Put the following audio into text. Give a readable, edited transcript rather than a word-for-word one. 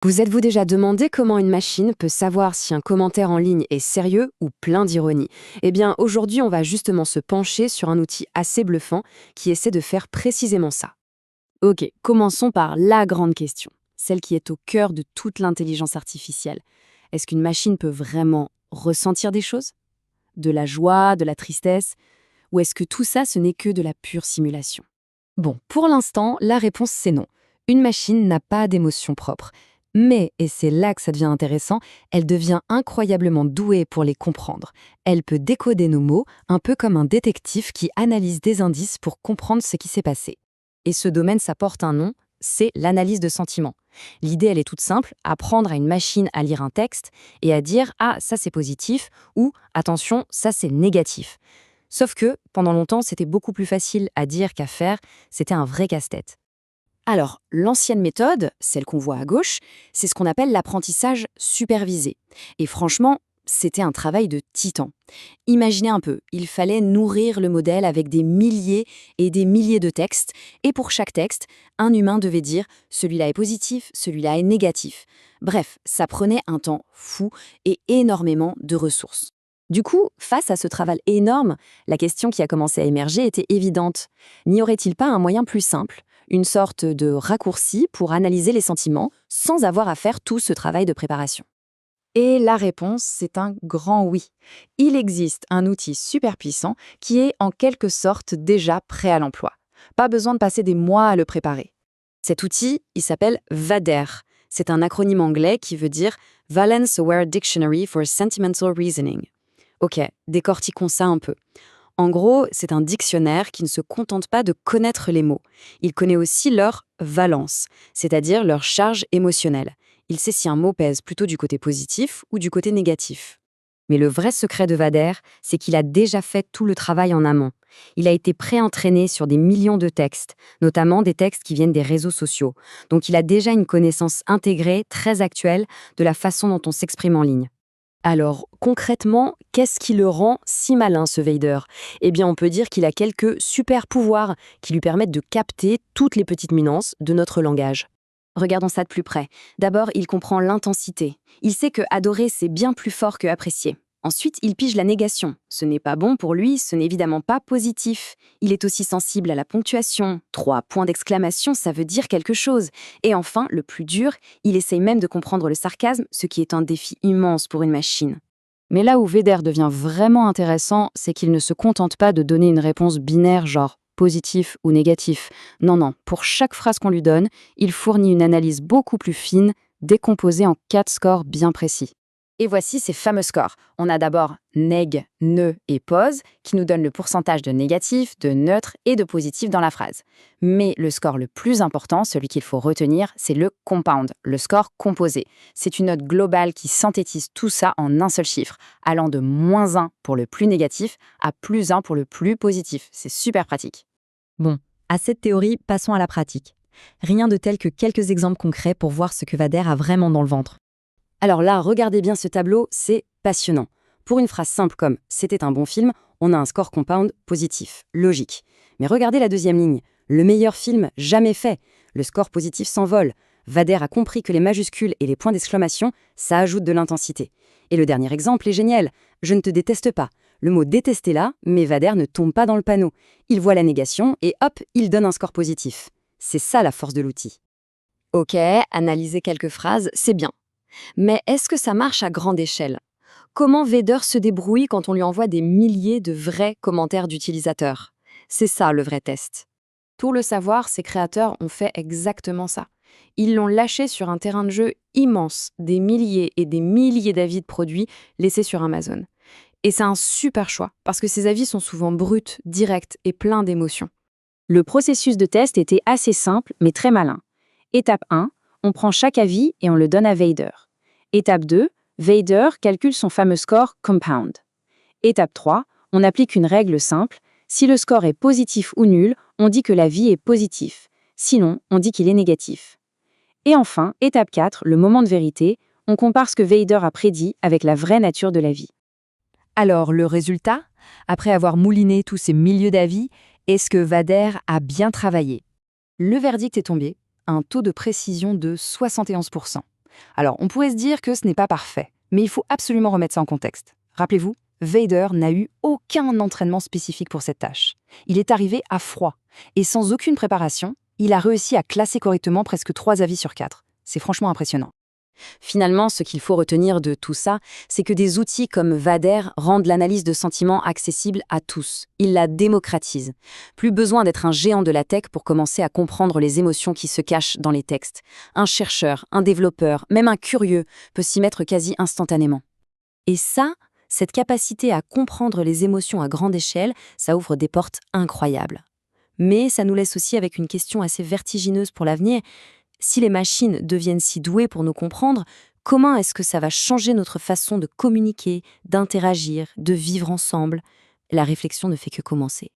Vous êtes-vous déjà demandé comment une machine peut savoir si un commentaire en ligne est sérieux ou plein d'ironie? Eh bien, aujourd'hui, on va justement se pencher sur un outil assez bluffant qui essaie de faire précisément ça. Ok, commençons par la grande question, celle qui est au cœur de toute l'intelligence artificielle. Est-ce qu'une machine peut vraiment ressentir des choses? De la joie, de la tristesse? Ou est-ce que tout ça, ce n'est que de la pure simulation? Bon, pour l'instant, la réponse c'est non. Une machine n'a pas d'émotions propres. Mais, et c'est là que ça devient intéressant, elle devient incroyablement douée pour les comprendre. Elle peut décoder nos mots, un peu comme un détective qui analyse des indices pour comprendre ce qui s'est passé. Et ce domaine, ça porte un nom, c'est l'analyse de sentiments. L'idée, elle est toute simple, apprendre à une machine à lire un texte et à dire « Ah, ça c'est positif » ou « Attention, ça c'est négatif ». Sauf que, pendant longtemps, c'était beaucoup plus facile à dire qu'à faire, c'était un vrai casse-tête. Alors, l'ancienne méthode, celle qu'on voit à gauche, c'est ce qu'on appelle l'apprentissage supervisé. Et franchement, c'était un travail de titan. Imaginez un peu, il fallait nourrir le modèle avec des milliers et des milliers de textes, et pour chaque texte, un humain devait dire celui-là est positif, celui-là est négatif. Bref, ça prenait un temps fou et énormément de ressources. Du coup, face à ce travail énorme, la question qui a commencé à émerger était évidente. N'y aurait-il pas un moyen plus simple, une sorte de raccourci pour analyser les sentiments sans avoir à faire tout ce travail de préparation? Et la réponse, c'est un grand oui. Il existe un outil super puissant qui est en quelque sorte déjà prêt à l'emploi. Pas besoin de passer des mois à le préparer. Cet outil, il s'appelle VADER. C'est un acronyme anglais qui veut dire Valence Aware Dictionary for Sentimental Reasoning. Ok, décortiquons ça un peu. En gros, c'est un dictionnaire qui ne se contente pas de connaître les mots. Il connaît aussi leur valence, c'est-à-dire leur charge émotionnelle. Il sait si un mot pèse plutôt du côté positif ou du côté négatif. Mais le vrai secret de Vader, c'est qu'il a déjà fait tout le travail en amont. Il a été pré-entraîné sur des millions de textes, notamment des textes qui viennent des réseaux sociaux. Donc il a déjà une connaissance intégrée, très actuelle, de la façon dont on s'exprime en ligne. Alors, concrètement, qu'est-ce qui le rend si malin, ce Vader? Eh bien, on peut dire qu'il a quelques super pouvoirs qui lui permettent de capter toutes les petites nuances de notre langage. Regardons ça de plus près. D'abord, il comprend l'intensité. Il sait que adorer, c'est bien plus fort que apprécier. Ensuite, il pige la négation. Ce n'est pas bon pour lui, ce n'est évidemment pas positif. Il est aussi sensible à la ponctuation. 3 points d'exclamation, ça veut dire quelque chose. Et enfin, le plus dur, il essaye même de comprendre le sarcasme, ce qui est un défi immense pour une machine. Mais là où Vader devient vraiment intéressant, c'est qu'il ne se contente pas de donner une réponse binaire genre positif ou négatif. Non, non, pour chaque phrase qu'on lui donne, il fournit une analyse beaucoup plus fine, décomposée en 4 scores bien précis. Et voici ces fameux scores. On a d'abord neg, ne et pose, qui nous donnent le pourcentage de négatif, de neutre et de positif dans la phrase. Mais le score le plus important, celui qu'il faut retenir, c'est le compound, le score composé. C'est une note globale qui synthétise tout ça en un seul chiffre, allant de -1 pour le plus négatif à +1 pour le plus positif. C'est super pratique. Bon, à cette théorie, passons à la pratique. Rien de tel que quelques exemples concrets pour voir ce que Vader a vraiment dans le ventre. Alors là, regardez bien ce tableau, c'est passionnant. Pour une phrase simple comme « c'était un bon film », on a un score compound positif, logique. Mais regardez la deuxième ligne, « le meilleur film jamais fait », le score positif s'envole. Vader a compris que les majuscules et les points d'exclamation, ça ajoute de l'intensité. Et le dernier exemple est génial, « je ne te déteste pas ». Le mot « détester » là, mais Vader ne tombe pas dans le panneau. Il voit la négation et hop, il donne un score positif. C'est ça la force de l'outil. Ok, analyser quelques phrases, c'est bien. Mais est-ce que ça marche à grande échelle? Comment Vader se débrouille quand on lui envoie des milliers de vrais commentaires d'utilisateurs? C'est ça le vrai test. Pour le savoir, ses créateurs ont fait exactement ça. Ils l'ont lâché sur un terrain de jeu immense, des milliers et des milliers d'avis de produits laissés sur Amazon. Et c'est un super choix, parce que ces avis sont souvent bruts, directs et pleins d'émotions. Le processus de test était assez simple, mais très malin. Étape 1, on prend chaque avis et on le donne à Vader. Étape 2, Vader calcule son fameux score compound. Étape 3, on applique une règle simple. Si le score est positif ou nul, on dit que l'avis est positif. Sinon, on dit qu'il est négatif. Et enfin, étape 4, le moment de vérité, on compare ce que Vader a prédit avec la vraie nature de l'avis. Alors, le résultat? Après avoir mouliné tous ces milliers d'avis, est-ce que Vader a bien travaillé? Le verdict est tombé, un taux de précision de 71%. Alors, on pourrait se dire que ce n'est pas parfait, mais il faut absolument remettre ça en contexte. Rappelez-vous, Vader n'a eu aucun entraînement spécifique pour cette tâche. Il est arrivé à froid, et sans aucune préparation, il a réussi à classer correctement presque 3 avis sur 4. C'est franchement impressionnant. Finalement, ce qu'il faut retenir de tout ça, c'est que des outils comme Vader rendent l'analyse de sentiments accessible à tous. Ils la démocratisent. Plus besoin d'être un géant de la tech pour commencer à comprendre les émotions qui se cachent dans les textes. Un chercheur, un développeur, même un curieux peut s'y mettre quasi instantanément. Et ça, cette capacité à comprendre les émotions à grande échelle, ça ouvre des portes incroyables. Mais ça nous laisse aussi avec une question assez vertigineuse pour l'avenir. Si les machines deviennent si douées pour nous comprendre, comment est-ce que ça va changer notre façon de communiquer, d'interagir, de vivre ensemble? La réflexion ne fait que commencer.